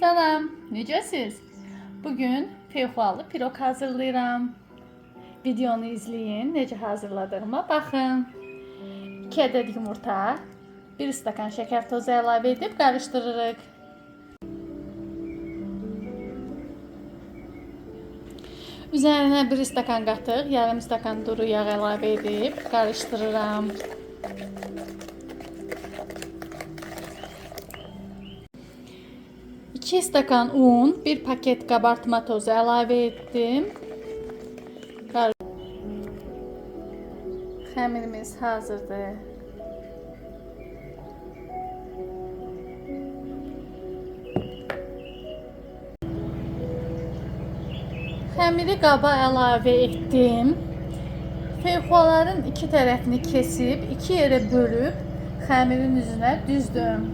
Salam, necəsiz? Bugün feyxualı pirog hazırlayıram. Videonu izləyin, necə hazırladığıma baxın. 2 ədəd yumurta, 1 stəkan şəkər tozu əlavə edib qarışdırırıq. Üzərinə 1 stəkan qatıq, yarım stəkan duru yağ əlavə edib qarışdırıram. 2 stəkan un, 1 paket qabartma tozu əlavə etdim. Xəmirimiz hazırdır. Xəmiri qaba əlavə etdim. Feyxuaların 2 tərəfini kesib, 2 yerə bölüb xəmirin üzünə düzdüm.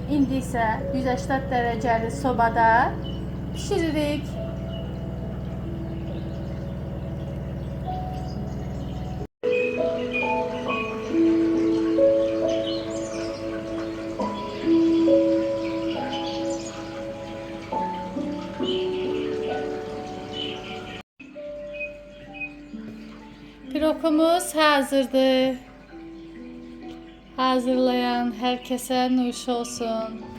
İndi isə 180 dərəcəli sobada pişiririk. Pirogumuz hazırdır. Hazırlayan herkese nuş olsun.